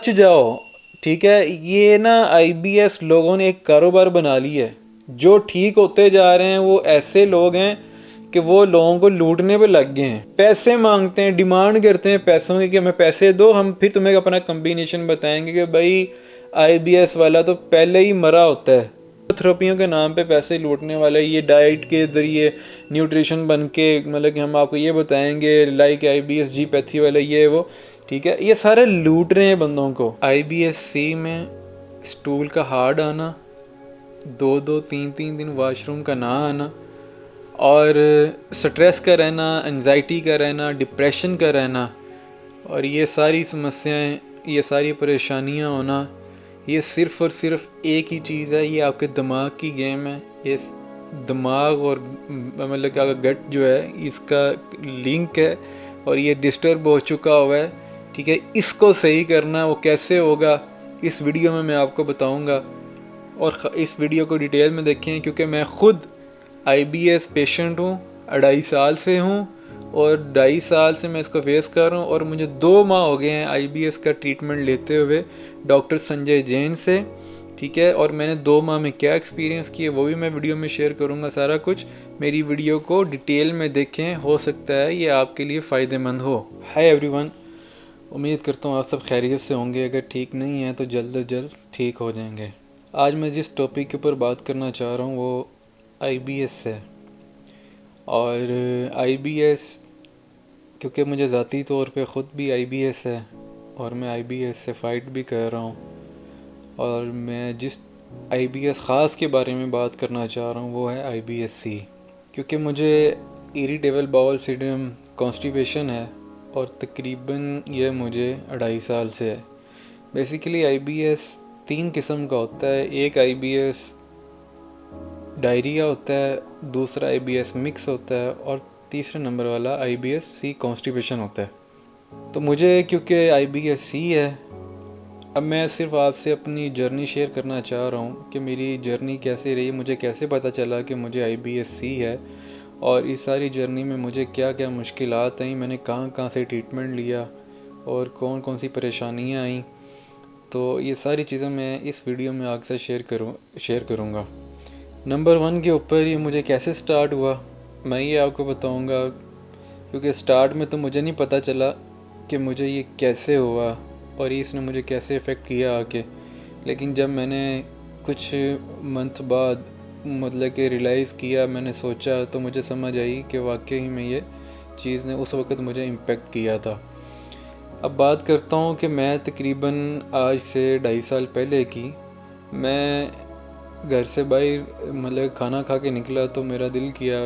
बच जाओ। ठीक है, ये ना आईबीएस लोगों ने एक कारोबार बना लिया है। जो ठीक होते जा रहे हैं वो ऐसे लोग हैं कि वो लोगों को लूटने पे लग गए हैं। पैसे मांगते हैं, डिमांड करते हैं पैसों की कि हमें पैसे दो, हम फिर तुम्हें अपना कम्बिनेशन बताएंगे कि भाई आईबीएस वाला तो पहले ही मरा होता है। थेरेपियों के नाम पे पैसे लूटने वाले, ये डाइट के ज़रिए न्यूट्रिशन बन के मतलब कि हम आपको ये बताएंगे लाइक आईबीएस जी पैथी वाले ये वो। ठीक है, ये सारे लूट रहे हैं बंदों को। आईबीएससी में स्टूल का हार्ड आना, 2-2 3-3 दिन वाशरूम का ना आना, और स्ट्रेस का रहना, एंजाइटी का रहना, डिप्रेशन का रहना, और ये सारी समस्याएं, ये सारी परेशानियां होना, ये सिर्फ़ और सिर्फ एक ही चीज़ है, ये आपके दिमाग की गेम है। ये दिमाग और मतलब कि आपका गट जो है इसका लिंक है और ये डिस्टर्ब हो चुका हुआ है। ठीक है, इसको सही करना वो कैसे होगा इस वीडियो में मैं आपको बताऊंगा, और इस वीडियो को डिटेल में देखें क्योंकि मैं ख़ुद आईबीएस पेशेंट हूँ, 2.5 साल से हूँ, और 2.5 साल से मैं इसको फेस कर रहा हूँ। और मुझे 2 माह हो गए हैं आईबीएस का ट्रीटमेंट लेते हुए डॉक्टर संजय जैन से। ठीक है, और मैंने 2 माह में क्या एक्सपीरियंस किए वो भी मैं वीडियो में शेयर करूँगा सारा कुछ। मेरी वीडियो को डिटेल में देखें, हो सकता है ये आपके लिए फ़ायदेमंद हो। हाय एवरीवन, उम्मीद करता हूँ आप सब खैरियत से होंगे। अगर ठीक नहीं है तो जल्द से जल्द ठीक हो जाएंगे। आज मैं जिस टॉपिक के ऊपर बात करना चाह रहा हूँ वो आईबीएस है। और आईबीएस क्योंकि मुझे ज़ाती तौर पे ख़ुद भी आईबीएस है और मैं आईबीएस से फ़ाइट भी कर रहा हूँ, और मैं जिस आईबीएस ख़ास के बारे में बात करना चाह रहा हूँ वो है आईबीएससी। क्योंकि मुझे इरिटेबल बाउल सिंड्रोम कॉन्स्टिपेशन है और तकरीबन ये मुझे 2.5 साल से है। बेसिकली आईबीएस 3 किस्म का होता है। एक आईबीएस डायरिया होता है, दूसरा आईबीएस मिक्स होता है, और तीसरे नंबर वाला आईबीएस सी कॉन्स्टिपेशन होता है। तो मुझे क्योंकि आईबीएस सी है, अब मैं सिर्फ आपसे अपनी जर्नी शेयर करना चाह रहा हूँ कि मेरी जर्नी कैसे रही, मुझे कैसे पता चला कि मुझे आईबीएस सी है, और इस सारी जर्नी में मुझे क्या क्या मुश्किलात आई, मैंने कहाँ कहाँ से ट्रीटमेंट लिया और कौन कौन सी परेशानियाँ आई। तो ये सारी चीज़ें मैं इस वीडियो में आपसे शेयर करूँगा। नंबर 1 के ऊपर ये मुझे कैसे स्टार्ट हुआ मैं ये आपको बताऊंगा, क्योंकि स्टार्ट में तो मुझे नहीं पता चला कि मुझे ये कैसे हुआ और इसने मुझे कैसे इफ़ेक्ट किया आके। लेकिन जब मैंने कुछ मंथ बाद मतलब कि रियलाइज़ किया, मैंने सोचा, तो मुझे समझ आई कि वाकई में ये चीज़ ने उस वक़्त मुझे इम्पेक्ट किया था। अब बात करता हूँ कि मैं तकरीबन आज से 2.5 साल पहले की, मैं घर से बाहर मतलब खाना खा के निकला तो मेरा दिल किया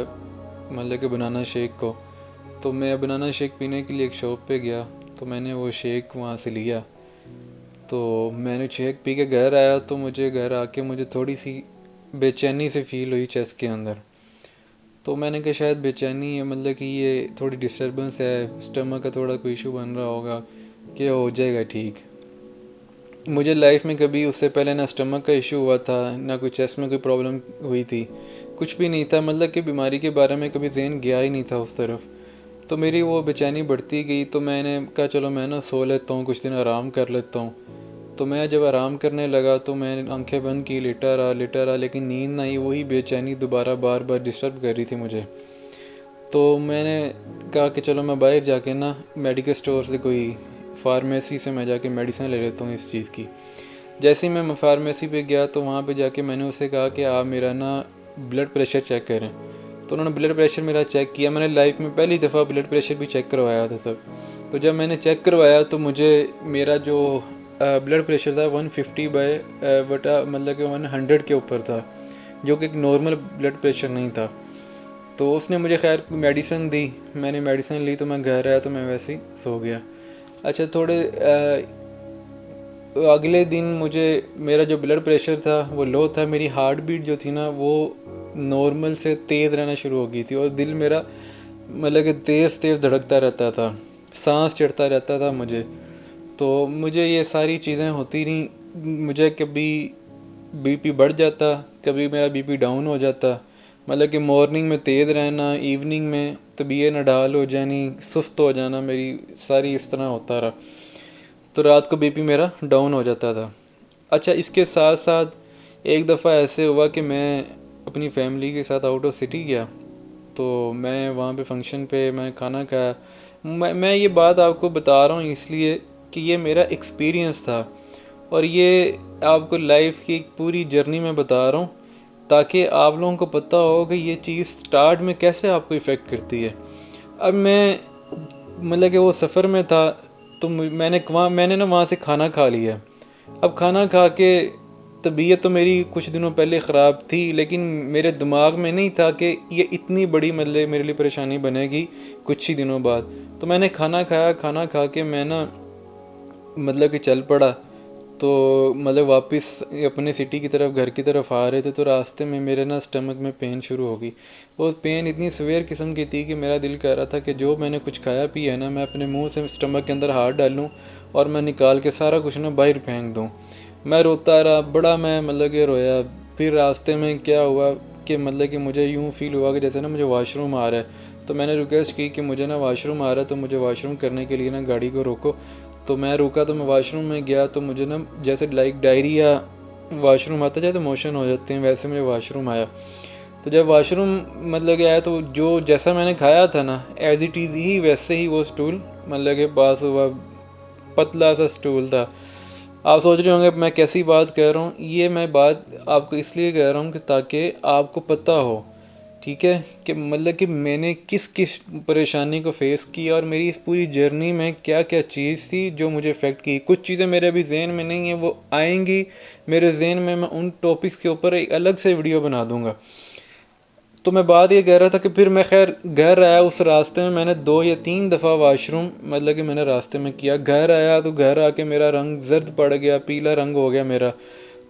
मतलब कि बनाना शेक को। तो मैं बनाना शेक पीने के लिए एक शॉप पे गया, तो मैंने वो शेक वहाँ से लिया। तो मैंने शेक पी के घर आया, तो मुझे घर आके मुझे थोड़ी सी बेचैनी से फ़ील हुई चेस्ट के अंदर। तो मैंने कहा शायद बेचैनी है, मतलब कि ये थोड़ी डिस्टर्बेंस है, स्टमक का थोड़ा कोई इशू बन रहा होगा, कि हो जाएगा ठीक। मुझे लाइफ में कभी उससे पहले ना स्टमक का इशू हुआ था, ना कोई चेस्ट में कोई प्रॉब्लम हुई थी, कुछ भी नहीं था। मतलब कि बीमारी के बारे में कभी ज़हन गया ही नहीं था उस तरफ। तो मेरी वो बेचैनी बढ़ती गई, तो मैंने कहा चलो मैं ना सो लेता हूँ, कुछ दिन आराम कर लेता हूँ। तो मैं जब आराम करने लगा तो मैंने आंखें बंद की, लेटा रहा, लेकिन नींद ना आई, वही बेचैनी दोबारा बार बार डिस्टर्ब कर रही थी मुझे। तो मैंने कहा कि चलो मैं बाहर जाके ना मेडिकल स्टोर से, कोई फार्मेसी से मैं जाके मेडिसिन ले लेता हूँ इस चीज़ की। जैसे ही मैं फार्मेसी पे गया तो वहाँ पे जाके मैंने उससे कहा कि आप मेरा ना ब्लड प्रेशर चेक करें। तो उन्होंने ब्लड प्रेशर मेरा चेक किया। मैंने लाइफ में पहली दफ़ा ब्लड प्रेशर भी चेक करवाया था तब। तो जब मैंने चेक करवाया तो मुझे मेरा जो ब्लड प्रेशर था 150 बाय बटा मतलब कि 100 के ऊपर था, जो कि एक नॉर्मल ब्लड प्रेशर नहीं था। तो उसने मुझे खैर मेडिसिन दी, मैंने मेडिसिन ली, तो मैं घर आया तो मैं वैसे ही सो गया। अच्छा, थोड़े अगले दिन मुझे मेरा जो ब्लड प्रेशर था वो लो था, मेरी हार्ट बीट जो थी ना वो नॉर्मल से तेज़ रहना शुरू हो गई थी, और दिल मेरा मतलब कि तेज़ तेज़ धड़कता रहता था, सांस चढ़ता रहता था मुझे। तो मुझे ये सारी चीज़ें होती रहीं, मुझे कभी बीपी बढ़ जाता, कभी मेरा बीपी डाउन हो जाता। मतलब कि मॉर्निंग में तेज़ रहना, इवनिंग में तबीयत नडाल हो जानी, सुस्त हो जाना, मेरी सारी इस तरह होता रहा। तो रात को बीपी मेरा डाउन हो जाता था। अच्छा, इसके साथ साथ एक दफ़ा ऐसे हुआ कि मैं अपनी फैमिली के साथ आउट ऑफ सिटी गया, तो मैं वहाँ पे फंक्शन पे मैं खाना खाया। मैं ये बात आपको बता रहा हूँ इसलिए कि ये मेरा एक्सपीरियंस था और ये आपको लाइफ की एक पूरी जर्नी में बता रहा हूँ ताकि आप लोगों को पता हो कि ये चीज़ स्टार्ट में कैसे आपको इफ़ेक्ट करती है। अब मैं मतलब कि वो सफ़र में था, तो मैंने ना वहाँ से खाना खा लिया। अब खाना खा के तबीयत तो मेरी कुछ दिनों पहले ख़राब थी, लेकिन मेरे दिमाग में नहीं था कि ये इतनी बड़ी मतलब मेरे लिए परेशानी बनेगी कुछ ही दिनों बाद। तो मैंने खाना खाया, खाना खा के मैं ना मतलब कि चल पड़ा। तो मतलब वापस अपने सिटी की तरफ, घर की तरफ आ रहे थे, तो रास्ते में मेरे ना स्टमक में पेन शुरू हो गई। वो पेन इतनी सवेयर किस्म की थी कि मेरा दिल कह रहा था कि जो मैंने कुछ खाया पिया है ना, मैं अपने मुंह से स्टमक के अंदर हाथ डालूं और मैं निकाल के सारा कुछ ना बाहर फेंक दूं। मैं रोता रहा, बड़ा मैं मतलब कि रोया। फिर रास्ते में क्या हुआ कि मतलब कि मुझे यूँ फील हुआ कि जैसे ना मुझे वाशरूम आ रहा है। तो मैंने रिक्वेस्ट की कि मुझे ना वाशरूम आ रहा है, तो मुझे वाशरूम करने के लिए ना गाड़ी को रोको। तो मैं रुका, तो मैं वाशरूम में गया, तो मुझे ना जैसे लाइक डायरिया वाशरूम आता जाए तो मोशन हो जाते हैं, वैसे मुझे वाशरूम आया। तो जब वाशरूम मतलब कि आया, तो जो जैसा मैंने खाया था ना एज इट इज़ ही वैसे ही वो स्टूल मतलब के पास हुआ। पतला सा स्टूल था। आप सोच रहे होंगे मैं कैसी बात कह रहा हूँ। ये मैं बात आपको इसलिए कह रहा हूँ कि ताकि आपको पता हो, ठीक है, कि मतलब कि मैंने किस किस परेशानी को फेस किया और मेरी इस पूरी जर्नी में क्या क्या चीज़ थी जो मुझे अफेक्ट की। कुछ चीज़ें मेरे अभी जहन में नहीं है, वो आएंगी मेरे जहन में, मैं उन टॉपिक्स के ऊपर एक अलग से वीडियो बना दूंगा। तो मैं बात ये कह रहा था कि फिर मैं खैर घर आया। उस रास्ते में मैंने 2 या 3 दफ़ा वाशरूम मतलब कि मैंने रास्ते में किया। घर आया तो घर आके मेरा रंग जर्द पड़ गया, पीला रंग हो गया मेरा।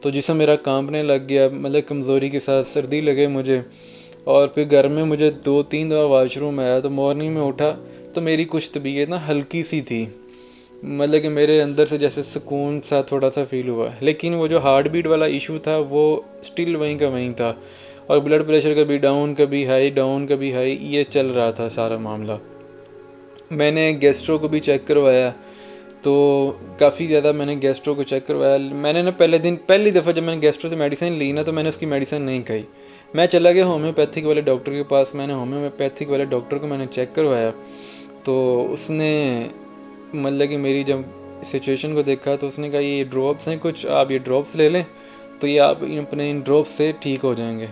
तो जिसमें मेरा कांपने लग गया, मतलब कमज़ोरी के साथ सर्दी लगे मुझे। और फिर घर में मुझे 2-3 दफ़ा वाशरूम आया। तो मॉर्निंग में उठा तो मेरी कुछ तबीयत ना हल्की सी थी, मतलब कि मेरे अंदर से जैसे सुकून सा थोड़ा सा फील हुआ। लेकिन वो जो हार्ट बीट वाला इशू था वो स्टिल वहीं का वहीं था, और ब्लड प्रेशर कभी डाउन कभी हाई, डाउन कभी हाई, ये चल रहा था सारा मामला। मैंने गैस्ट्रो को भी चेक करवाया, तो काफ़ी ज़्यादा मैंने गैस्ट्रो को चेक करवाया। मैंने ना पहली दफ़ा जब मैंने गैस्ट्रो से मेडिसिन ली ना, तो मैंने उसकी मेडिसिन नहीं खाई। मैं चला गया होम्योपैथिक वाले डॉक्टर के पास। मैंने होम्योपैथिक वाले डॉक्टर को मैंने चेक करवाया, तो उसने मतलब कि मेरी जब सिचुएशन को देखा तो उसने कहा ये ड्रॉप्स हैं कुछ, आप ये ड्रॉप्स ले लें, तो ये आप अपने इन ड्रॉप्स से ठीक हो जाएंगे।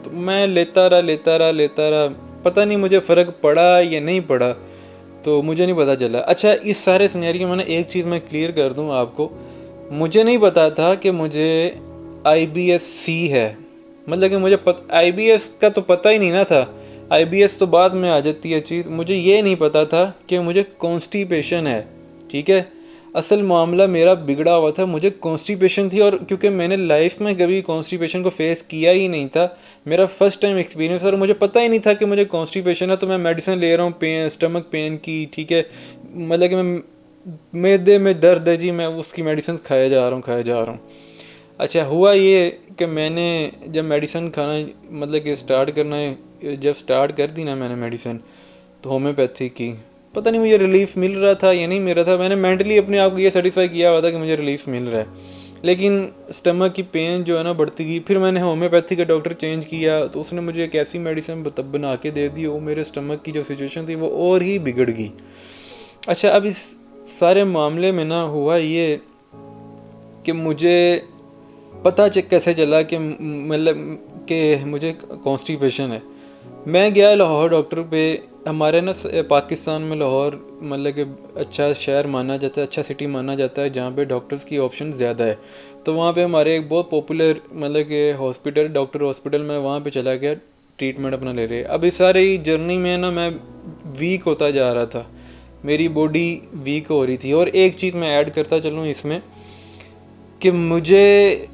तो मैं लेता रहा। पता नहीं मुझे फ़र्क पड़ा या नहीं पड़ा, तो मुझे नहीं पता चला। अच्छा, इस सारे सिनेरियो में ना एक चीज़ मैं क्लियर कर दूं आपको, मुझे नहीं पता था कि मुझे IBS-C है। मतलब कि मुझे IBS का तो पता ही नहीं ना था। IBS तो बाद में आ जाती है चीज़। मुझे ये नहीं पता था कि मुझे कॉन्स्टिपेशन है, ठीक है। असल मामला मेरा बिगड़ा हुआ था, मुझे कॉन्स्टिपेशन थी। और क्योंकि मैंने लाइफ में कभी कॉन्स्टिपेशन को फेस किया ही नहीं था, मेरा फर्स्ट टाइम एक्सपीरियंस, और मुझे पता ही नहीं था कि मुझे कॉन्स्टिपेशन है। तो मैं मेडिसिन ले रहा हूँ पेन, स्टमक पेन की, ठीक है, मतलब कि मैं मैदे में दर्द है जी, मैं उसकी मेडिसिन खाया जा रहा हूँ। अच्छा, हुआ ये कि मैंने जब मेडिसिन खाना मतलब कि जब स्टार्ट कर दी ना मैंने मेडिसिन, तो होम्योपैथी की, पता नहीं मुझे रिलीफ मिल रहा था या नहीं मिल रहा था। मैंने मेंटली अपने आप को ये सेटिस्फाई किया हुआ था कि मुझे रिलीफ मिल रहा है, लेकिन स्टमक की पेन जो है ना बढ़ती गई। फिर मैंने होम्योपैथी का डॉक्टर चेंज किया, तो उसने मुझे एक ऐसी मेडिसिन बना के दे दी, वो मेरे स्टमक की जो सिचुएशन थी वो और ही बिगड़ गई। अच्छा, अब इस सारे मामले में ना हुआ ये कि मुझे पता कैसे चला कि मतलब कि मुझे कॉन्स्टिपेशन है। मैं गया लाहौर डॉक्टर पे। हमारे ना पाकिस्तान में लाहौर मतलब कि अच्छा शहर माना जाता है, अच्छा सिटी माना जाता है, जहाँ पे डॉक्टर्स की ऑप्शन ज़्यादा है। तो वहाँ पे हमारे एक बहुत पॉपुलर मतलब कि हॉस्पिटल, डॉक्टर हॉस्पिटल, में वहाँ पे चला गया ट्रीटमेंट अपना ले रहे। अब इस सारी जर्नी में ना मैं वीक होता जा रहा था, मेरी बॉडी वीक हो रही थी। और एक चीज़ मैं ऐड करता चलूँ इसमें कि मुझे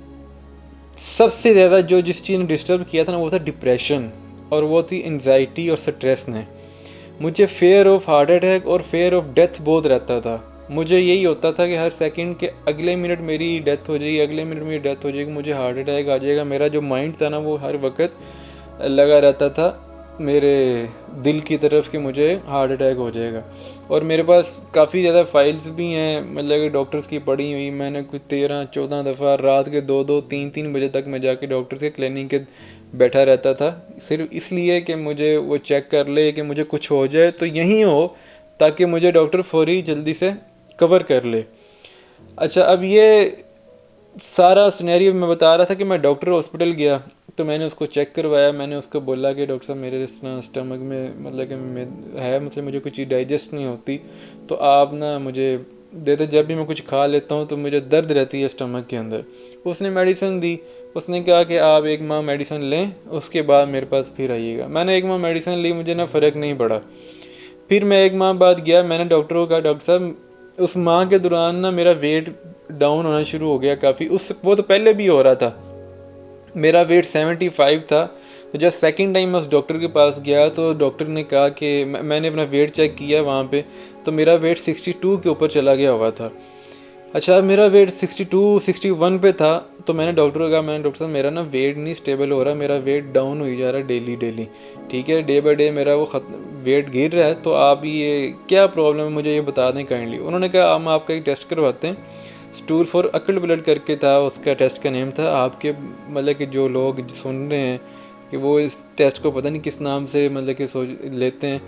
सबसे ज़्यादा जिस चीज़ ने डिस्टर्ब किया था ना, वो था डिप्रेशन, और वो थी एंजाइटी और स्ट्रेस ने। मुझे फेयर ऑफ हार्ट अटैक और फेयर ऑफ डेथ बहुत रहता था। मुझे यही होता था कि हर सेकंड के अगले मिनट मेरी डेथ हो जाएगी, अगले मिनट मेरी डेथ हो जाएगी, मुझे हार्ट अटैक आ जाएगा। मेरा जो माइंड था ना वो हर वक्त लगा रहता था मेरे दिल की तरफ कि मुझे हार्ट अटैक हो जाएगा। और मेरे पास काफ़ी ज़्यादा फाइल्स भी हैं, मतलब कि डॉक्टर्स की पड़ी हुई। मैंने कुछ 13-14 दफ़ा रात के 2-2 3-3 बजे तक मैं जाके डॉक्टर्स के क्लिनिक के बैठा रहता था, सिर्फ इसलिए कि मुझे वो चेक कर ले कि मुझे कुछ हो जाए तो यहीं हो, ताकि मुझे डॉक्टर फौरी जल्दी से कवर कर ले। अच्छा, अब ये सारा सिनेरियो मैं बता रहा था कि मैं डॉक्टर हॉस्पिटल गया तो मैंने उसको चेक करवाया। मैंने उसको बोला कि डॉक्टर साहब मेरे इस ना स्टमक में मतलब कि है, मतलब मुझे कुछ चीज़ डाइजेस्ट नहीं होती, तो आप ना मुझे दे दे, जब भी मैं कुछ खा लेता हूँ तो मुझे दर्द रहती है स्टमक के अंदर। उसने मेडिसिन दी, उसने कहा कि आप 1 माह मेडिसिन लें, उसके बाद मेरे पास फिर आइएगा। मैंने 1 माह मेडिसिन ली, मुझे ना फ़र्क नहीं पड़ा। फिर मैं 1 माह बाद गया, मैंने डॉक्टर को कहा डॉक्टर साहब उस माह के दौरान ना मेरा वेट डाउन होना शुरू हो गया काफ़ी, उस वो तो पहले भी हो रहा था। मेरा वेट 75 था। तो जब सेकंड टाइम मैं उस डॉक्टर के पास गया तो डॉक्टर ने कहा कि मैंने अपना वेट चेक किया वहाँ पे, तो मेरा वेट 62 के ऊपर चला गया हुआ था। अच्छा, मेरा वेट 62-61 पे था। तो मैंने डॉक्टर को कहा, मैंने डॉक्टर साहब मेरा ना वेट नहीं स्टेबल हो रहा, मेरा वेट डाउन हो जा रहा है डेली डेली, ठीक है, डे बाई डे मेरा वो वेट गिर रहा है, तो आप ये क्या प्रॉब्लम है मुझे ये बता दें काइंडली। उन्होंने कहा हम आपका एक टेस्ट करवाते हैं, स्टूल फॉर अकल्ड ब्लड करके था उसका टेस्ट का नेम था। आपके मतलब कि जो लोग सुन रहे हैं कि वो इस टेस्ट को पता नहीं किस नाम से मतलब कि सोच लेते हैं,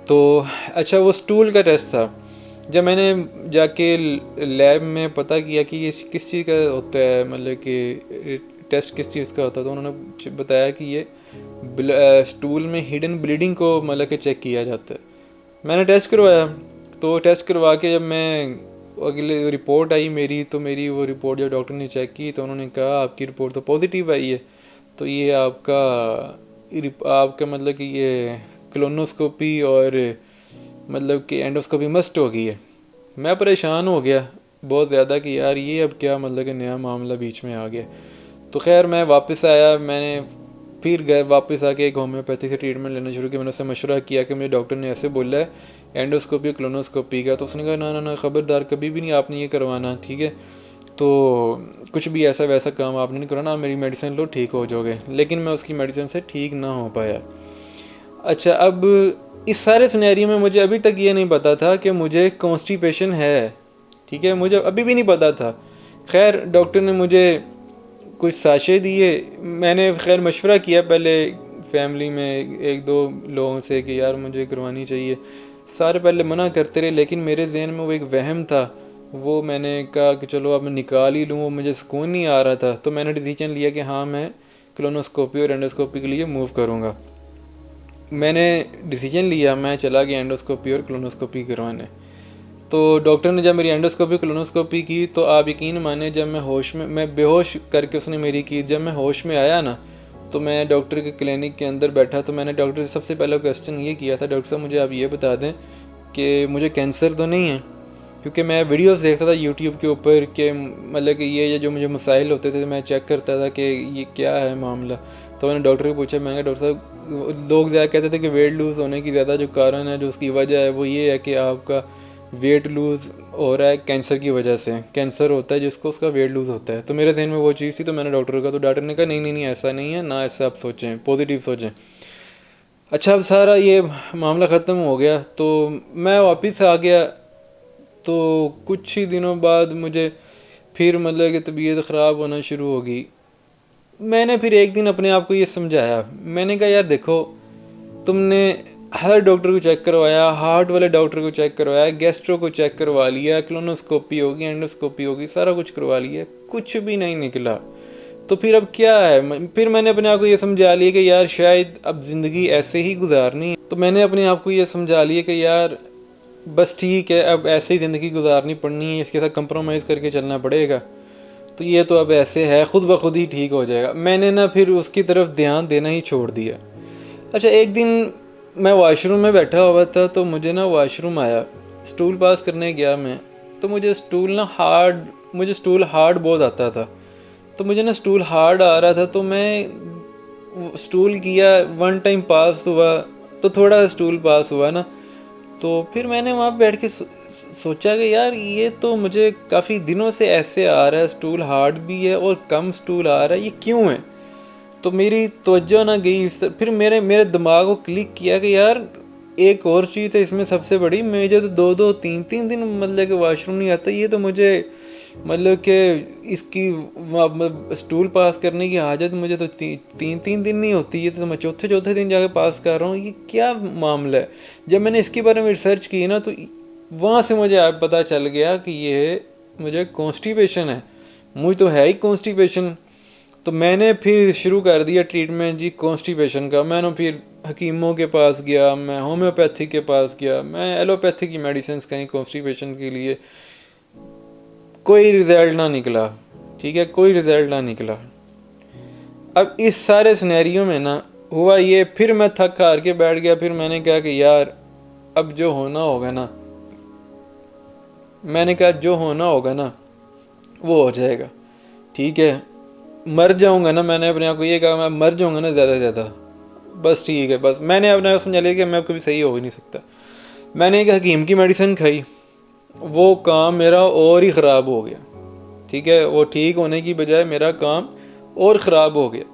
तो अच्छा वो स्टूल का टेस्ट था। जब मैंने जाके लैब में पता किया कि ये किस चीज़ का होता है, मतलब कि टेस्ट किस चीज़ का होता है, तो उन्होंने बताया कि ये स्टूल में हिडन ब्लीडिंग को मतलब कि चेक किया जाता है। मैंने टेस्ट करवाया, तो टेस्ट करवा के जब मैं अगले रिपोर्ट आई मेरी, तो मेरी वो रिपोर्ट जब डॉक्टर ने चेक की तो उन्होंने कहा आपकी रिपोर्ट तो पॉजिटिव आई है, तो ये आपका मतलब कि ये कोलोनोस्कोपी और मतलब कि एंडोस्कोपी मस्ट हो गई है। मैं परेशान हो गया बहुत ज़्यादा कि यार ये अब क्या मतलब कि नया मामला बीच में आ गया। तो खैर मैं वापस आया, मैंने फिर गए वापस आके एक होम्योपैथी से ट्रीटमेंट लेना शुरू किया। मैंने उससे मशवरा किया कि मुझे डॉक्टर ने ऐसे बोला है एंडोस्कोपी कोलोनोस्कोपी का, तो उसने कहा ना ना ना ख़बरदार कभी भी नहीं आपने ये करवाना, ठीक है, तो कुछ भी ऐसा वैसा काम आपने नहीं करवाना, आप मेरी मेडिसिन लो ठीक हो जाओगे। लेकिन मैं उसकी मेडिसिन से ठीक ना हो पाया। अच्छा, अब इस सारे सिनेरियो में मुझे अभी तक ये नहीं पता था कि मुझे कॉन्स्टिपेशन है, ठीक है, मुझे अभी भी नहीं पता था। खैर डॉक्टर ने मुझे कुछ साशे दिए, मैंने खैर मशवरा किया पहले फैमिली में 1-2 लोगों से कि यार मुझे करवानी चाहिए। सारे पहले मना करते रहे, लेकिन मेरे जहन में वो एक वहम था, वो मैंने कहा कि चलो अब मैं निकाल ही लूँ, वो मुझे सुकून नहीं आ रहा था। तो मैंने डिसीजन लिया कि हाँ मैं कोलोनोस्कोपी और एंडोस्कोपी के लिए मूव करूँगा। मैंने डिसीजन लिया, मैं चला गया एंडोस्कोपी और कोलोनोस्कोपी करवाने। तो डॉक्टर ने जब मेरी एंडोस्कोपी कोलोनोस्कोपी की तो आप यकीन माने जब मैं बेहोश करके उसने मेरी की, जब मैं होश में आया ना तो मैं डॉक्टर के क्लिनिक के अंदर बैठा, तो मैंने डॉक्टर से सबसे पहला क्वेश्चन ये किया था, डॉक्टर साहब मुझे आप ये बता दें कि मुझे कैंसर तो नहीं है, क्योंकि मैं वीडियोस देखता था यूट्यूब के ऊपर कि मतलब कि ये जो मुझे मसाइल होते थे मैं चेक करता था कि ये क्या है मामला। तो मैंने डॉक्टर को पूछा, मैंने कहा डॉक्टर साहब लोग ज़्यादा कहते थे कि वेट लूज़ होने की ज़्यादा जो कारण है, जो उसकी वजह है वो ये है कि आपका वेट लूज़ हो रहा है कैंसर की वजह से, कैंसर होता है जिसको उसका वेट लूज़ होता है। तो मेरे जहन में वो चीज़ थी, तो मैंने डॉक्टर का, तो डॉक्टर ने कहा नहीं नहीं नहीं ऐसा नहीं है ना, ऐसा आप सोचें, पॉजिटिव सोचें। अच्छा, अब सारा ये मामला ख़त्म हो गया तो मैं वापस आ गया। तो कुछ ही दिनों बाद मुझे फिर मतलब कि तबीयत ख़राब होना शुरू हो गई। मैंने फिर एक दिन अपने आप को ये समझाया, मैंने कहा यार देखो, तुमने हर डॉक्टर को चेक करवाया, हार्ट वाले डॉक्टर को चेक करवाया, गैस्ट्रो को चेक करवा लिया, कोलोनोस्कोपी होगी, एंडोस्कोपी होगी, सारा कुछ करवा लिया, कुछ भी नहीं निकला। तो फिर अब क्या है, फिर मैंने अपने आप को ये समझा लिया कि यार शायद अब ज़िंदगी ऐसे ही गुजारनी है। तो मैंने अपने आप को ये समझा लिया कि यार बस ठीक है, अब ऐसे ही ज़िंदगी गुजारनी पड़नी है, इसके साथ कंप्रोमाइज़ करके चलना पड़ेगा। तो ये तो अब ऐसे है, खुद ब खुद ही ठीक हो जाएगा। मैंने ना फिर उसकी तरफ ध्यान देना ही छोड़ दिया। अच्छा, एक दिन मैं वॉशरूम में बैठा हुआ था तो मुझे ना वॉशरूम आया, स्टूल पास करने गया मैं, तो मुझे स्टूल हार्ड बहुत आता था। तो मुझे ना स्टूल हार्ड आ रहा था, तो मैं स्टूल किया, 1 टाइम पास हुआ, तो थोड़ा स्टूल पास हुआ ना। तो फिर मैंने वहाँ बैठ के सोचा कि यार ये तो मुझे काफ़ी दिनों से ऐसे आ रहा है, स्टूल हार्ड भी है और कम स्टूल आ रहा है, ये क्यों है। तो मेरी तवज्जो ना गई, फिर मेरे दिमाग को क्लिक किया कि यार एक और चीज़ है इसमें सबसे बड़ी, मुझे तो 2-2 3-3 दिन मतलब कि वॉशरूम नहीं आता। ये तो मुझे मतलब कि इसकी स्टूल पास करने की आदत मुझे तो 3-3 दिन नहीं होती, ये तो मैं चौथे दिन जाके पास कर रहा हूँ। ये क्या मामला है? जब मैंने इसके बारे में रिसर्च की ना, तो वहाँ से मुझे आप पता चल गया कि ये मुझे कॉन्स्टिपेशन है। मुझे तो है ही कॉन्स्टिपेशन। तो मैंने फिर शुरू कर दिया ट्रीटमेंट जी कॉन्स्टिपेशन का। मैंने फिर हकीमों के पास गया, मैं होम्योपैथी के पास गया, मैं एलोपैथी की मेडिसिन कहीं कॉन्स्टिपेशन के लिए, कोई रिज़ल्ट ना निकला। ठीक है, कोई रिज़ल्ट ना निकला। अब इस सारे सिनेरियो में ना हुआ ये, फिर मैं थक हार के बैठ गया। फिर मैंने कहा कि यार अब जो होना होगा ना, मैंने कहा जो होना होगा ना वो हो जाएगा। ठीक है, मर जाऊंगा ना, मैंने अपने आप को ये कहा, मैं मर जाऊंगा ना ज़्यादा से ज़्यादा, बस ठीक है। बस मैंने अपने आप समझा लिया कि मैं कभी सही हो ही नहीं सकता। मैंने एक हकीम की मेडिसिन खाई, वो काम मेरा और ही ख़राब हो गया। ठीक है, वो ठीक होने की बजाय मेरा काम और ख़राब हो गया।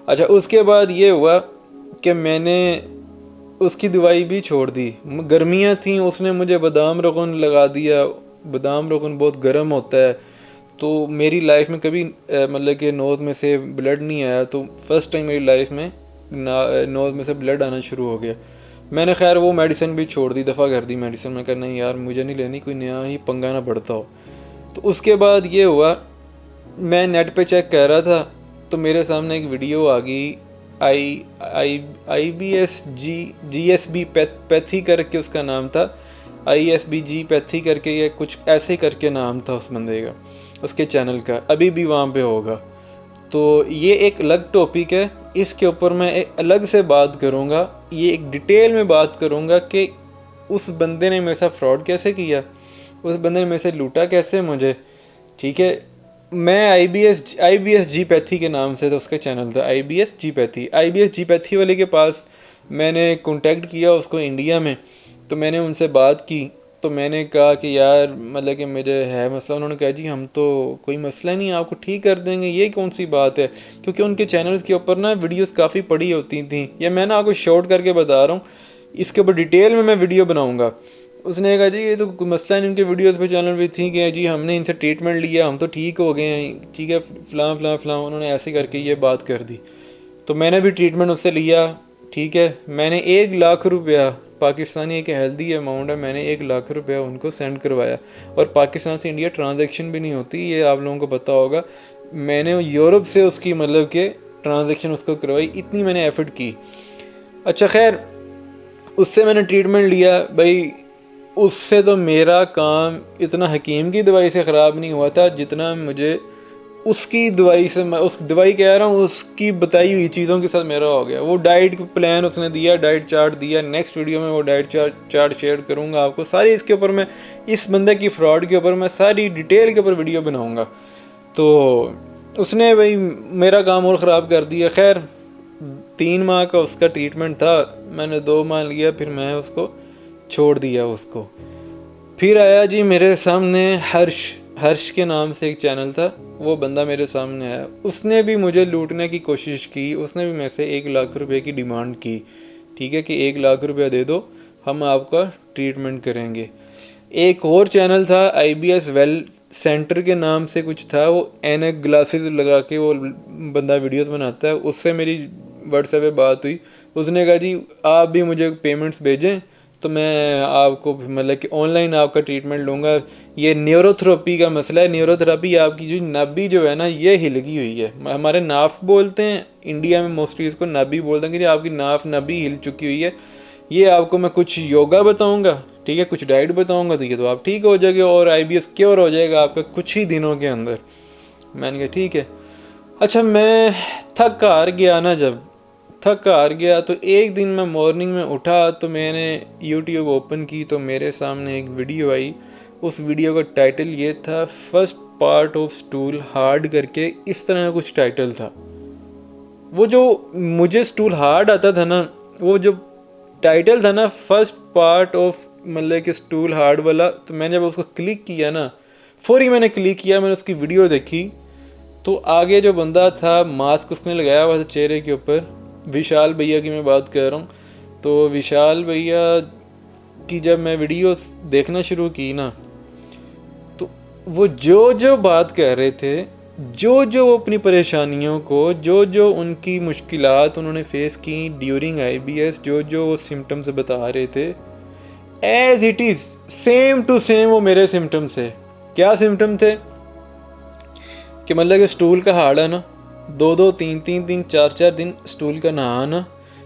अच्छा, उसके बाद ये हुआ कि मैंने उसकी दवाई भी छोड़ दी। गर्मियाँ थीं, उसने मुझे बादाम रोगन लगा दिया। बादाम रोगन बहुत गर्म होता है, तो मेरी लाइफ में कभी मतलब कि नोज़ में से ब्लड नहीं आया। तो फर्स्ट टाइम मेरी लाइफ में नोज़ में से ब्लड आना शुरू हो गया। मैंने खैर वो मेडिसिन भी छोड़ दी, दफ़ा कर दी मेडिसिन। मैं कहा नहीं यार, मुझे नहीं लेनी, कोई नया ही पंगा ना पड़ता हो। तो उसके बाद ये हुआ, मैं नेट पे चेक कर रहा था, तो मेरे सामने एक वीडियो आ गई, IBS-GSB पैथी करके उसका नाम था। ISBG पैथी करके, ये कुछ ऐसे करके नाम था उस बंदे का, उसके चैनल का, अभी भी वहाँ पे होगा। तो ये एक अलग टॉपिक है, इसके ऊपर मैं एक अलग से बात करूँगा। ये एक डिटेल में बात करूँगा कि उस बंदे ने मेरे साथ फ्रॉड कैसे किया, उस बंदे ने मेरे से लूटा कैसे मुझे। ठीक है, मैं IBS जी पैथी के नाम से तो उसका चैनल था, IBS जी पैथी वाले के पास मैंने कांटेक्ट किया उसको इंडिया में। तो मैंने उनसे बात की, तो मैंने कहा कि यार मतलब कि मेरे है मसला। उन्होंने कहा जी हम तो कोई मसला नहीं, आपको ठीक कर देंगे, ये कौन सी बात है। क्योंकि उनके चैनल्स के ऊपर ना वीडियोस काफ़ी पड़ी होती थी, या मैं ना आपको शॉर्ट करके बता रहा हूँ, इसके ऊपर डिटेल में मैं वीडियो बनाऊँगा। उसने कहा जी ये तो कोई मसला नहीं, उनके वीडियोस पे चैनल भी थी कि जी हमने इनसे ट्रीटमेंट लिया, हम तो ठीक हो गए हैं, ठीक है, फ़लाँ फ़लाँ फ़लाँ। उन्होंने ऐसे करके ये बात कर दी। तो मैंने भी ट्रीटमेंट उससे लिया। ठीक है, मैंने 1 लाख रुपया, पाकिस्तानी एक हेल्दी अमाउंट है, मैंने 1 लाख रुपया उनको सेंड करवाया। और पाकिस्तान से इंडिया ट्रांजैक्शन भी नहीं होती, ये आप लोगों को पता होगा। मैंने यूरोप से उसकी मतलब कि ट्रांजैक्शन उसको करवाई, इतनी मैंने एफर्ट की। अच्छा खैर, उससे मैंने ट्रीटमेंट लिया भाई। उससे तो मेरा काम इतना हकीम की दवाई से ख़राब नहीं हुआ था जितना मुझे उसकी दवाई से, मैं उस दवाई कह रहा हूँ, उसकी बताई हुई चीज़ों के साथ मेरा हो गया। वो डाइट प्लान उसने दिया, डाइट चार्ट दिया। नेक्स्ट वीडियो में वो डाइट चार्ट शेयर करूँगा आपको सारी। इसके ऊपर मैं, इस बंदे की फ्रॉड के ऊपर मैं सारी डिटेल के ऊपर वीडियो बनाऊँगा। तो उसने भाई मेरा काम और ख़राब कर दिया। खैर 3 माह का उसका ट्रीटमेंट था, मैंने 2 माह लिया, फिर मैं उसको छोड़ दिया उसको। फिर आया जी मेरे सामने हर्ष के नाम से एक चैनल था, वो बंदा मेरे सामने आया। उसने भी मुझे लूटने की कोशिश की। उसने भी मेरे से 1 लाख रुपए की डिमांड की। ठीक है कि 1 लाख रुपया दे दो, हम आपका ट्रीटमेंट करेंगे। एक और चैनल था IBS वेल सेंटर के नाम से कुछ था, वो एनक ग्लासेस लगा के वो बंदा वीडियोस बनाता है। उससे मेरी व्हाट्सएप पे बात हुई। उसने कहा जी आप भी मुझे पेमेंट्स भेजें तो मैं आपको मतलब कि ऑनलाइन आपका ट्रीटमेंट लूँगा। ये न्यूरोथेरेपी का मसला है। न्यूरोथेरेपी आपकी जो नाभि जो है ना, ये हिलगी हुई है। हमारे नाफ बोलते हैं इंडिया में, मोस्टली इसको नाभि बोलते हैं कि आपकी नाभि हिल चुकी हुई है। ये आपको मैं कुछ योगा बताऊंगा, ठीक है, कुछ डाइट बताऊंगा, तो ये तो आप ठीक हो जाएगा और IBS क्योर हो जाएगा आपका कुछ ही दिनों के अंदर। मैंने कहा ठीक है। अच्छा, मैं थक हार गया ना, जब थक हार गया तो एक दिन मैं मॉर्निंग में उठा तो मैंने YouTube ओपन की तो मेरे सामने एक वीडियो आई। उस वीडियो का टाइटल ये था, first part of stool hard करके, इस तरह का कुछ टाइटल था। वो जो मुझे स्टूल हार्ड आता था ना, वो जो टाइटल था ना फर्स्ट पार्ट ऑफ मतलब कि स्टूल हार्ड वाला, तो मैंने जब उसको क्लिक किया ना, फौरी मैंने क्लिक किया, मैंने उसकी वीडियो देखी। तो आगे जो बंदा था, मास्क उसने लगाया हुआ था चेहरे के ऊपर, विशाल भैया की मैं बात कर रहा हूँ। तो विशाल भैया की जब मैं वीडियो देखना शुरू की ना, तो वो जो बात कह रहे थे, जो वो अपनी परेशानियों को, जो उनकी मुश्किलात उन्होंने फेस की ड्यूरिंग IBS, जो वो सिम्टम्स बता रहे थे, as it is same to same वो मेरे सिम्टम्स है। क्या सिम्टम थे कि मतलब कि स्टूल का हार्ड आना, 2-2, 3-3 दिन, 4-4 दिन स्टूल का ना आना,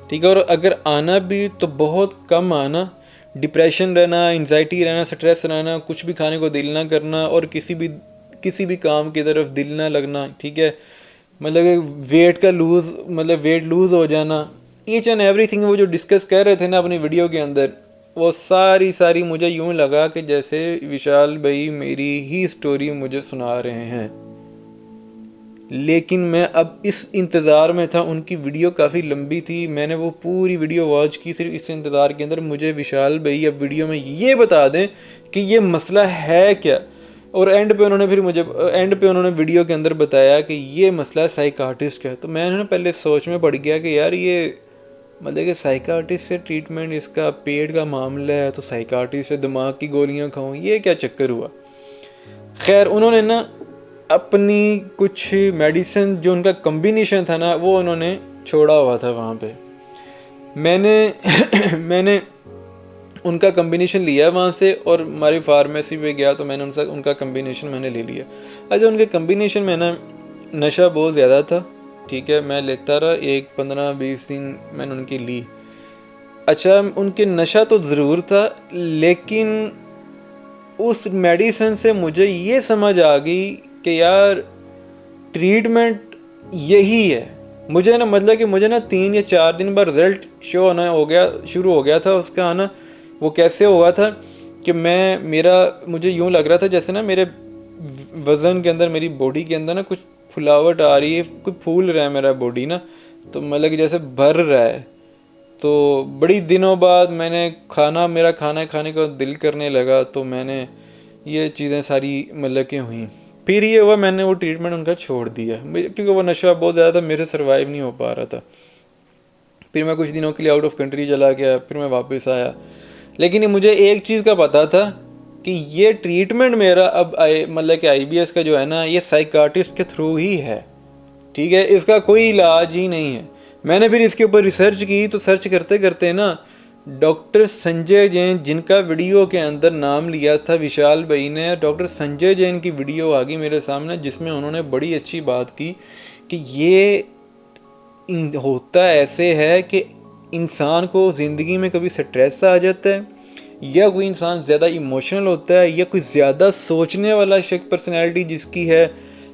ठीक है, और अगर आना भी तो बहुत कम आना, डिप्रेशन रहना, एंजाइटी रहना, स्ट्रेस रहना, कुछ भी खाने को दिल ना करना और किसी भी काम की तरफ दिल ना लगना, ठीक है, मतलब वेट लूज़ हो जाना, ईच एंड एवरीथिंग वो जो डिस्कस कर रहे थे ना अपनी वीडियो के अंदर, वो सारी मुझे यूँ लगा कि जैसे विशाल भाई मेरी ही स्टोरी मुझे सुना रहे हैं। लेकिन मैं अब इस इंतज़ार में था, उनकी वीडियो काफ़ी लंबी थी, मैंने वो पूरी वीडियो वॉच की सिर्फ इस इंतज़ार के अंदर मुझे विशाल भाई अब वीडियो में ये बता दें कि ये मसला है क्या। और एंड पे उन्होंने वीडियो के अंदर बताया कि ये मसला साइकार्टिस्ट का है। तो मैंने ना पहले सोच में पड़ गया कि यार ये मतलब कि साइकार्टिस्ट से ट्रीटमेंट, इसका पेट का मामला है तो साइकार्टिस्ट से दिमाग की गोलियां खाऊं, ये क्या चक्कर हुआ। खैर उन्होंने ना अपनी कुछ मेडिसिन जो उनका कम्बिनेशन था ना वो उन्होंने छोड़ा हुआ था वहाँ पे। मैंने उनका कम्बिनेशन लिया वहाँ से और हमारी फार्मेसी पे गया तो मैंने उनका कम्बिनेशन मैंने ले लिया। अच्छा, उनके कम्बिनेशन में ना नशा बहुत ज़्यादा था, ठीक है, मैं लेता रहा, 15-20 दिन मैंने उनकी ली। अच्छा, उनके नशा तो ज़रूर था, लेकिन उस मेडिसिन से मुझे ये समझ आ गई कि यार ट्रीटमेंट यही है। मुझे ना मतलब कि मुझे ना 3 या 4 दिन बाद रिज़ल्ट शुरू हो गया था उसका आना। वो कैसे हुआ था कि मुझे यूँ लग रहा था जैसे ना मेरे वज़न के अंदर, मेरी बॉडी के अंदर ना कुछ फुलावट आ रही है, कुछ फूल रहा है मेरा बॉडी ना, तो मतलब कि जैसे भर रहा है। तो बड़ी दिनों बाद मेरा खाना खाने का दिल करने लगा, तो मैंने ये चीज़ें सारी मतलब कि हुई। फिर ये हुआ, मैंने वो ट्रीटमेंट उनका छोड़ दिया क्योंकि वो नशा बहुत ज़्यादा था, मेरे सर्वाइव नहीं हो पा रहा था। फिर मैं कुछ दिनों के लिए आउट ऑफ कंट्री चला गया, फिर मैं वापस आया। लेकिन मुझे एक चीज़ का पता था कि ये ट्रीटमेंट मेरा अब मतलब कि IBS का जो है ना, ये साइकार्टिस्ट के थ्रू ही है, ठीक है, इसका कोई इलाज ही नहीं है। मैंने फिर इसके ऊपर रिसर्च की, तो सर्च करते करते ना डॉक्टर संजय जैन, जिनका वीडियो के अंदर नाम लिया था विशाल भाई ने, डॉक्टर संजय जैन की वीडियो आ गई मेरे सामने, जिसमें उन्होंने बड़ी अच्छी बात की कि ये होता ऐसे है कि इंसान को ज़िंदगी में कभी स्ट्रेस आ जाता है, या कोई इंसान ज़्यादा इमोशनल होता है, या कोई ज़्यादा सोचने वाला पर्सनैलिटी जिसकी है,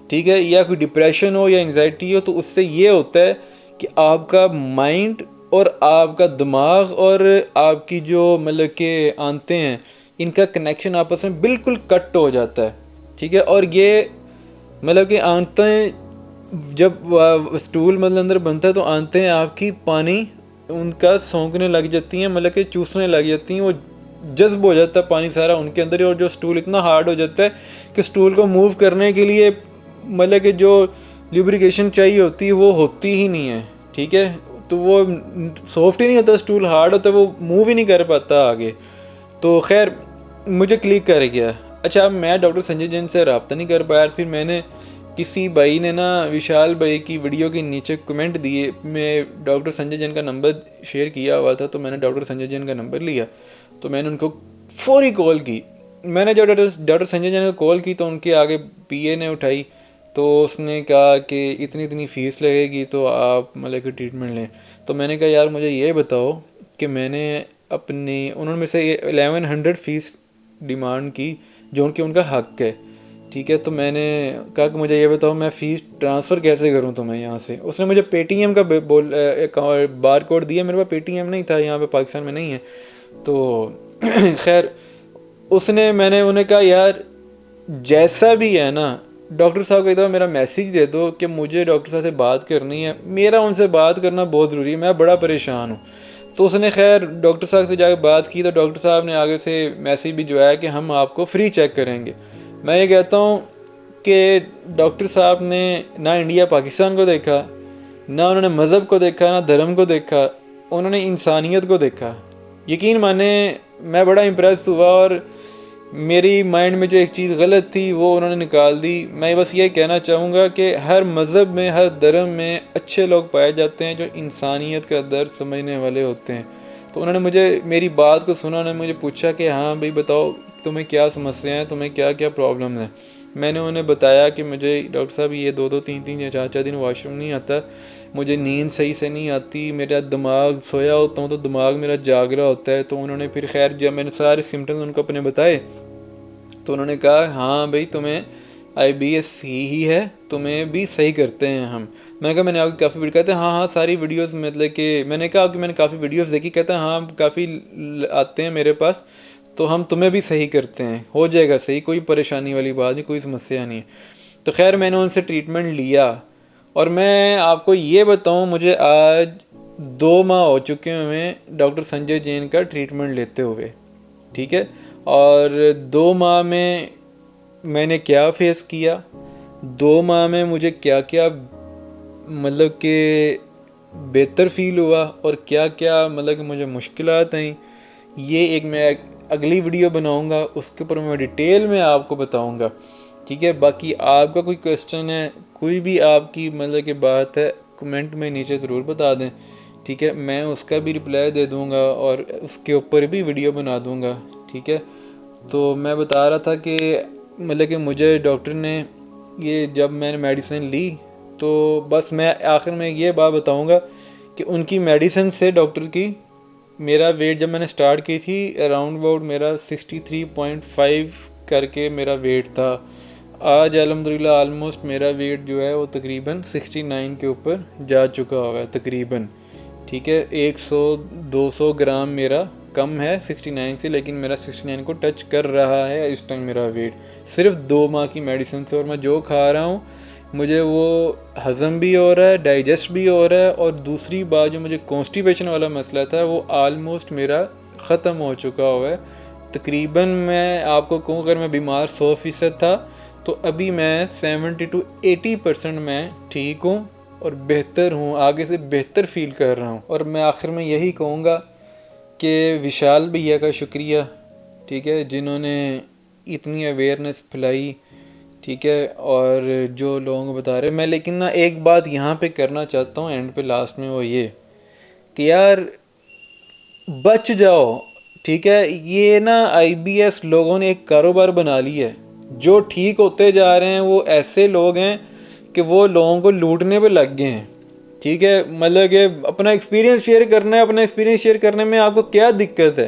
ठीक है, या कोई डिप्रेशन हो या एंजाइटी हो, तो उससे ये होता है कि आपका माइंड और आपका दिमाग और आपकी जो मतलब के आंतें हैं, इनका कनेक्शन आपस में बिल्कुल कट हो जाता है, ठीक है। और ये मतलब कि आंतें जब स्टूल मतलब अंदर बनता है तो आंतें आपकी पानी उनका सोंकने लग जाती हैं, मतलब कि चूसने लग जाती हैं, वो जज्ब हो जाता है पानी सारा उनके अंदर ही। और जो स्टूल इतना हार्ड हो जाता है कि स्टूल को मूव करने के लिए मतलब कि जो लुब्रिकेशन चाहिए होती है वो होती ही नहीं है, ठीक है, तो वो सॉफ्ट ही नहीं होता, स्टूल हार्ड होता है, वो मूव ही नहीं कर पाता आगे। तो खैर मुझे क्लिक कर गया। अच्छा, अब मैं डॉक्टर संजय जैन से रब्ता नहीं कर पाया। फिर मैंने किसी भाई ने ना विशाल भाई की वीडियो के नीचे कमेंट दिए, मैं डॉक्टर संजय जैन का नंबर शेयर किया हुआ था, तो मैंने डॉक्टर संजय जैन का नंबर लिया, तो मैंने उनको फौरी कॉल की। मैंने जब डॉक्टर संजय जैन को कॉल की तो उनके आगे PA ने उठाई, तो उसने कहा कि इतनी फ़ीस लगेगी तो आप मतलब कि ट्रीटमेंट लें। तो मैंने कहा यार मुझे ये बताओ कि उन्होंने मेरे से 1100 फ़ीस डिमांड की, जो उनका हक है, ठीक है। तो मैंने कहा कि मुझे ये बताओ मैं फ़ीस ट्रांसफ़र कैसे करूं तुम्हें यहाँ से। उसने मुझे पेटीएम का बार कोड दिया, मेरे पास पेटीएम नहीं था, यहाँ पे पाकिस्तान में नहीं है। तो खैर मैंने उन्हें कहा यार जैसा भी है ना, डॉक्टर साहब को एक दफ़ा मेरा मैसेज दे दो कि मुझे डॉक्टर साहब से बात करनी है, मेरा उनसे बात करना बहुत ज़रूरी है, मैं बड़ा परेशान हूँ। तो उसने खैर डॉक्टर साहब से जाकर बात की, तो डॉक्टर साहब ने आगे से मैसेज भी जो है कि हम आपको फ्री चेक करेंगे। मैं ये कहता हूँ कि डॉक्टर साहब ने ना इंडिया पाकिस्तान को देखा, ना उन्होंने मज़हब को देखा, ना धर्म को देखा, उन्होंने इंसानियत को देखा। यकीन माने मैं बड़ा इम्प्रेस हुआ और मेरी माइंड में जो एक चीज़ गलत थी वो उन्होंने निकाल दी। मैं बस ये कहना चाहूँगा कि हर मज़हब में, हर धर्म में अच्छे लोग पाए जाते हैं जो इंसानियत का दर्द समझने वाले होते हैं। तो उन्होंने मुझे मेरी बात को सुना, उन्होंने मुझे पूछा कि हाँ भाई बताओ तुम्हें क्या समस्या है, तुम्हें क्या क्या प्रॉब्लम है। मैंने उन्हें बताया कि मुझे डॉक्टर साहब ये 2-2 3-3 या 4-4 दिन वॉशरूम नहीं आता, मुझे नींद सही से नहीं आती, मेरा दिमाग सोया होता हूँ तो दिमाग मेरा जाग रहा होता है। तो उन्होंने फिर खैर जब मैंने सारे सिम्टम्स उनको अपने बताए तो उन्होंने कहा हाँ भाई तुम्हें IBS ही है, तुम्हें भी सही करते हैं हम। मैंने कहा मैंने आपकी काफ़ी वीडियो, कहते हैं हाँ सारी वीडियोस, मतलब कि मैंने कहा आपकी मैंने काफ़ी वीडियोस देखी, कहते हैं हाँ काफ़ी आते हैं मेरे पास, तो हम तुम्हें भी सही करते हैं, हो जाएगा सही, कोई परेशानी वाली बात नहीं, कोई समस्या नहीं है। तो खैर मैंने उनसे ट्रीटमेंट लिया और मैं आपको ये बताऊँ, मुझे आज 2 माह हो चुके हुए डॉक्टर संजय जैन का ट्रीटमेंट लेते हुए, ठीक है। और 2 माह में मैंने क्या फेस किया, 2 माह में मुझे क्या क्या मतलब कि बेहतर फील हुआ और क्या क्या मतलब कि मुझे मुश्किलात आई, ये एक मैं अगली वीडियो बनाऊंगा, उसके ऊपर मैं डिटेल में आपको बताऊंगा, ठीक है। बाकी आपका कोई क्वेश्चन है, कोई भी आपकी मतलब की बात है, कमेंट में नीचे ज़रूर बता दें, ठीक है। मैं उसका भी रिप्लाई दे दूंगा और उसके ऊपर भी वीडियो बना दूंगा, ठीक है। तो मैं बता रहा था कि मतलब कि मुझे डॉक्टर ने ये जब मैंने मेडिसिन ली तो बस मैं आखिर में ये बात बताऊंगा कि उनकी मेडिसिन से डॉक्टर की, मेरा वेट जब मैंने स्टार्ट की थी अराउंड अबाउट मेरा 63.5 करके मेरा वेट था। आज अल्हम्दुलिल्लाह ऑलमोस्ट मेरा वेट जो है वो तकरीबन 69 के ऊपर जा चुका होगा तकरीबन, ठीक है। 100-200 ग्राम मेरा कम है 69 से, लेकिन मेरा 69 को टच कर रहा है इस टाइम मेरा वेट, सिर्फ 2 माह की मेडिसिन से। और मैं जो खा रहा हूँ मुझे वो हज़म भी हो रहा है, डाइजेस्ट भी हो रहा है, और दूसरी बात जो मुझे कॉन्स्टिपेशन वाला मसला था वो आलमोस्ट मेरा ख़त्म हो चुका हुआ है तकरीबन। मैं आपको कहूँ अगर मैं बीमार 100% था तो अभी मैं 70-80% मैं ठीक हूँ और बेहतर हूँ, आगे से बेहतर फील कर रहा हूँ। और मैं आखिर में यही कहूँगा कि विशाल भैया का शुक्रिया, ठीक है, जिन्होंने इतनी अवेयरनेस फैलाई, ठीक है, और जो लोगों को बता रहे। मैं लेकिन ना एक बात यहाँ पे करना चाहता हूँ एंड पे लास्ट में, वो ये कि यार बच जाओ, ठीक है। ये ना IBS लोगों ने एक कारोबार बना लिया है, जो ठीक होते जा रहे हैं वो ऐसे लोग हैं कि वो लोगों को लूटने पे लग गए हैं, ठीक है। मतलब कि अपना एक्सपीरियंस शेयर करना है, अपना एक्सपीरियंस शेयर करने में आपको क्या दिक्कत है।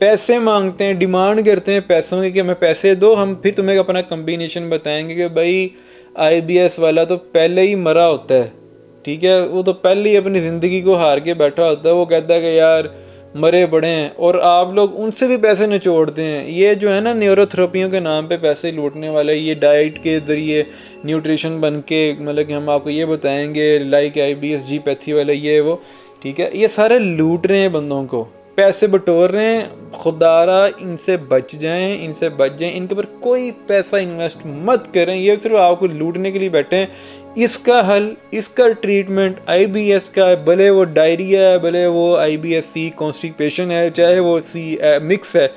पैसे मांगते हैं, डिमांड करते हैं पैसों की कि हमें पैसे दो, हम फिर तुम्हें अपना कम्बिनेशन बताएंगे कि भाई IBS वाला तो पहले ही मरा होता है, ठीक है। वो तो पहले ही अपनी ज़िंदगी को हार के बैठा होता है, वो कहता है कि यार मरे पड़े हैं, और आप लोग उनसे भी पैसे निचोड़ते हैं। ये जो है ना न्यूरोथेरेपियों के नाम पे पैसे लूटने वाले, ये डाइट के ज़रिए न्यूट्रिशन बन के मतलब कि हम आपको ये बताएंगे लाइक IBS जी पैथी वाले ये वो, ठीक है। ये सारे लूट रहे हैं बंदों को, पैसे बटोर रहे हैं। खुदारा इनसे बच जाएं, इनसे बच जाएं, इनके ऊपर कोई पैसा इन्वेस्ट मत करें, ये सिर्फ आपको लूटने के लिए बैठे हैं। इसका हल, इसका ट्रीटमेंट IBS का है, भले वो डायरिया है, भले वो IBS-C कॉन्स्टिपेशन है, चाहे वो C मिक्स है,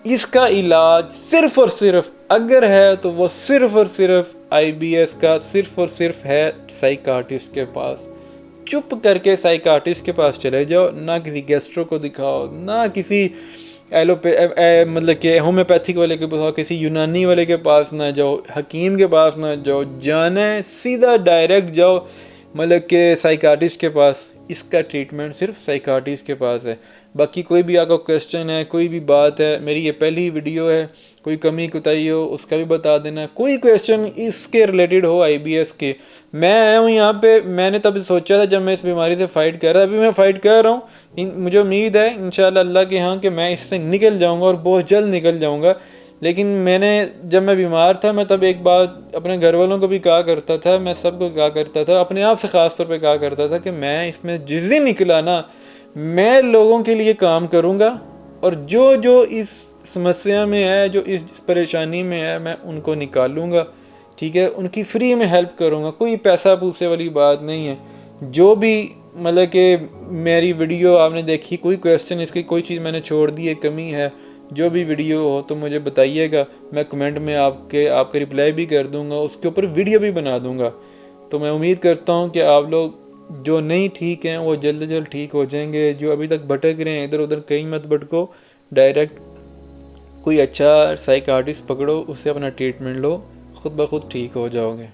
इसका इलाज सिर्फ और सिर्फ अगर है तो वो सिर्फ और सिर्फ IBS का सिर्फ और सिर्फ है साइकाट्रिस्ट के पास। चुप करके साइकाट्रिस्ट के पास चले जाओ, ना किसी गेस्ट्रो को दिखाओ, ना किसी मतलब कि होम्योपैथिक वाले के पास, किसी यूनानी वाले के पास ना जाओ, हकीम के पास ना जाओ, जाना है सीधा डायरेक्ट जाओ मतलब कि साइकाट्रिस्ट के पास। इसका ट्रीटमेंट सिर्फ साइकाट्रिस्ट के पास है। बाकी कोई भी आपका क्वेश्चन है, कोई भी बात है, मेरी ये पहली वीडियो है, कोई कमी कुताही हो उसका भी बता देना। कोई क्वेश्चन इसके रिलेटेड हो IBS के, मैं आया हूँ यहाँ पे, मैंने तब सोचा था जब मैं इस बीमारी से फ़ाइट कर रहा था, अभी मैं फ़ाइट कर रहा हूँ। मुझे उम्मीद है इंशाल्लाह अल्लाह के यहाँ कि मैं इससे निकल जाऊँगा और बहुत जल्द निकल जाऊँगा। लेकिन मैंने जब मैं बीमार था, मैं तब एक बात अपने घर वालों को भी कहा करता था, मैं सबको कहा करता था, अपने आप से ख़ास तौर पे कहा करता था कि मैं इसमें जिस दिन निकला ना, मैं लोगों के लिए काम करूँगा, और जो जो इस समस्या में है, जो इस परेशानी में है, मैं उनको निकालूँगा, ठीक है। उनकी फ्री में हेल्प करूँगा, कोई पैसा पूसे वाली बात नहीं है। जो भी मतलब कि मेरी वीडियो आपने देखी, कोई क्वेश्चन इसकी कोई चीज़ मैंने छोड़ दी है, कमी है, जो भी वीडियो हो तो मुझे बताइएगा, मैं कमेंट में आपके रिप्लाई भी कर दूंगा, उसके ऊपर वीडियो भी बना दूंगा। तो मैं उम्मीद करता हूँ कि आप लोग जो नहीं ठीक हैं वो जल्द से जल्द ठीक हो जाएंगे। जो अभी तक भटक रहे हैं इधर उधर कहीं मत भटको, डायरेक्ट कोई अच्छा साइकार्टिस्ट पकड़ो, उससे अपना ट्रीटमेंट लो, खुद ब खुद ठीक हो जाओगे।